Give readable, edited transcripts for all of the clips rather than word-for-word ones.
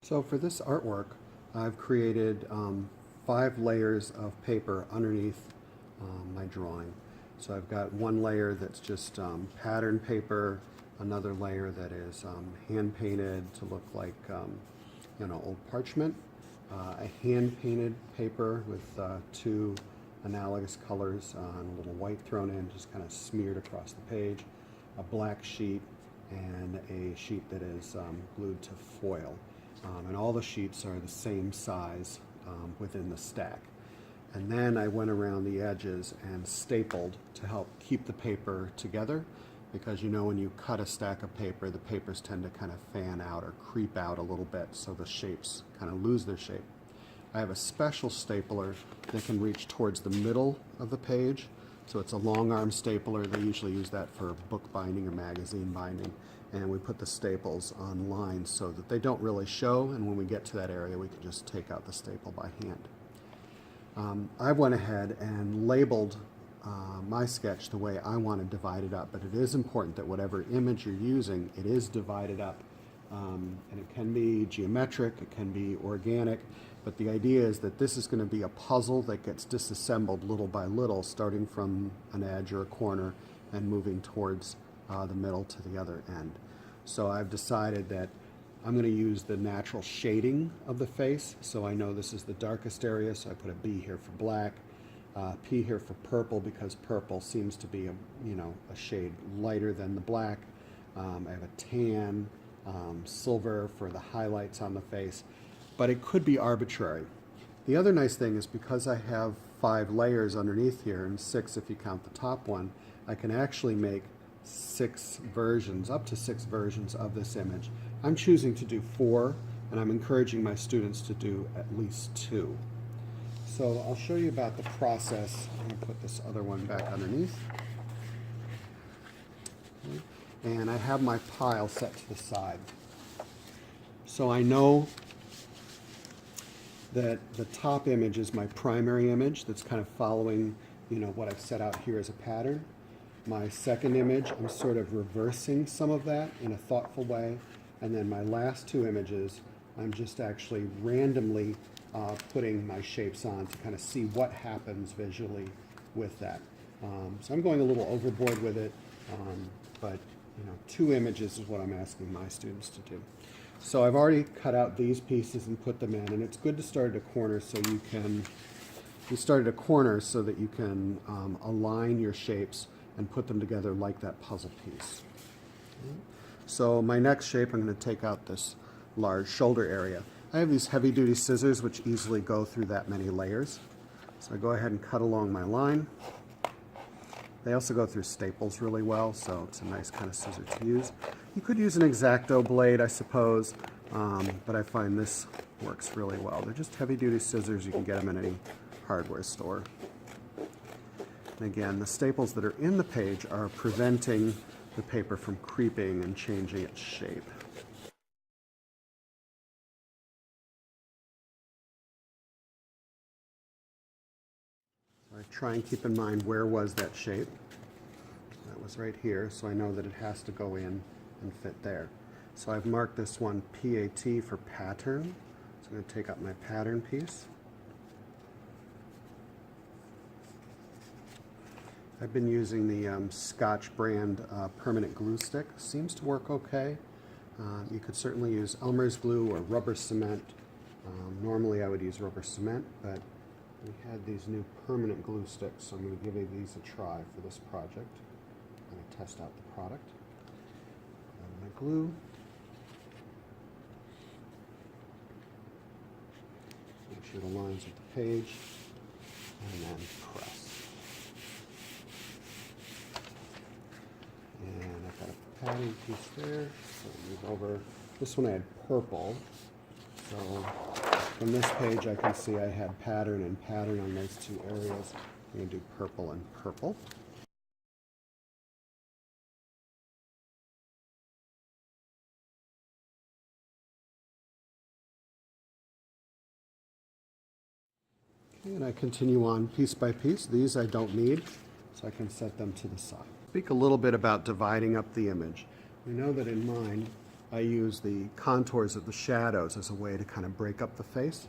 So for this artwork, I've created 5 layers of paper underneath my drawing. So I've got one layer that's just pattern paper, another layer that is hand painted to look like old parchment, a hand painted paper with 2 analogous colors and a little white thrown in, just kind of smeared across the page, a black sheet, and a sheet that is glued to foil. And all the sheets are the same size within the stack. And then I went around the edges and stapled to help keep the paper together, because when you cut a stack of paper, the papers tend to kind of fan out or creep out a little bit, so the shapes kind of lose their shape. I have a special stapler that can reach towards the middle of the page. So it's a long arm stapler. They usually use that for book binding or magazine binding. And we put the staples on lines so that they don't really show, and when we get to that area we can just take out the staple by hand. I went ahead and labeled my sketch the way I want to divide it up, but it is important that whatever image you're using, it is divided up. And it can be geometric, it can be organic, but the idea is that this is going to be a puzzle that gets disassembled little by little, starting from an edge or a corner and moving towards the middle to the other end. So I've decided that I'm going to use the natural shading of the face. So I know this is the darkest area, so I put a B here for black, P here for purple, because purple seems to be a shade lighter than the black. I have a tan, silver for the highlights on the face, but it could be arbitrary. The other nice thing is, because I have 5 layers underneath here, and 6 if you count the top one, I can actually make 6 versions, up to 6 versions of this image. I'm choosing to do 4, and I'm encouraging my students to do at least 2. So I'll show you about the process. I'm going to put this other one back underneath. And I have my pile set to the side. So I know that the top image is my primary image that's kind of following what I've set out here as a pattern. My second image, I'm sort of reversing some of that in a thoughtful way. And then my last 2 images, I'm just actually randomly putting my shapes on to kind of see what happens visually with that. So I'm going a little overboard with it, but 2 images is what I'm asking my students to do. So I've already cut out these pieces and put them in, and it's good to start at a corner so that you can align your shapes and put them together like that puzzle piece. So my next shape, I'm going to take out this large shoulder area. I have these heavy-duty scissors which easily go through that many layers. So I go ahead and cut along my line. They also go through staples really well, so it's a nice kind of scissor to use. You could use an X-Acto blade, I suppose, but I find this works really well. They're just heavy-duty scissors. You can get them in any hardware store. And again, the staples that are in the page are preventing the paper from creeping and changing its shape. So I try and keep in mind, where was that shape? That was right here, so I know that it has to go in and fit there. So I've marked this one PAT for pattern. So I'm going to take out my pattern piece. I've been using the Scotch brand permanent glue stick. Seems to work okay. You could certainly use Elmer's glue or rubber cement. Normally I would use rubber cement, but we had these new permanent glue sticks, so I'm going to give these a try for this project. I'm going to test out the product. And my glue. Make sure it aligns with the page, and then press. And I've got a padding piece there, so I'll move over. This one I had purple, so from this page I can see I had pattern and pattern on those 2 areas. I'm going to do purple and purple. Okay, and I continue on piece by piece. These I don't need, so I can set them to the side. Speak a little bit about dividing up the image. We know that in mine I use the contours of the shadows as a way to kind of break up the face.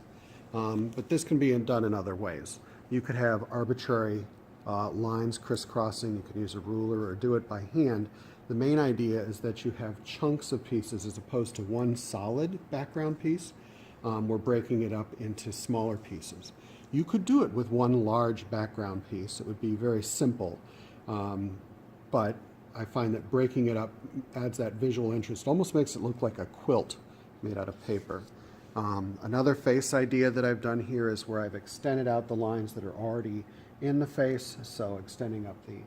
But this can be done in other ways. You could have arbitrary lines crisscrossing. You could use a ruler or do it by hand. The main idea is that you have chunks of pieces as opposed to one solid background piece. We're breaking it up into smaller pieces. You could do it with one large background piece. It would be very simple, but I find that breaking it up adds that visual interest, almost makes it look like a quilt made out of paper. Another face idea that I've done here is where I've extended out the lines that are already in the face, so extending up the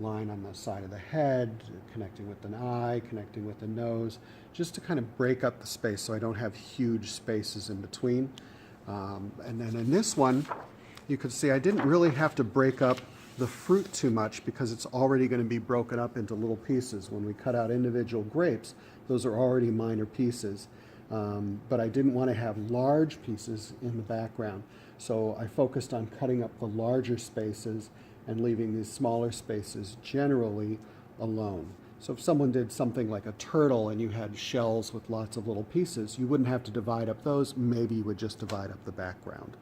line on the side of the head, connecting with an eye, connecting with the nose, just to kind of break up the space so I don't have huge spaces in between. And then in this one, you could see I didn't really have to break up the fruit too much because it's already going to be broken up into little pieces. When we cut out individual grapes, those are already minor pieces. But I didn't want to have large pieces in the background. So I focused on cutting up the larger spaces and leaving these smaller spaces generally alone. So if someone did something like a turtle and you had shells with lots of little pieces, you wouldn't have to divide up those. Maybe you would just divide up the background.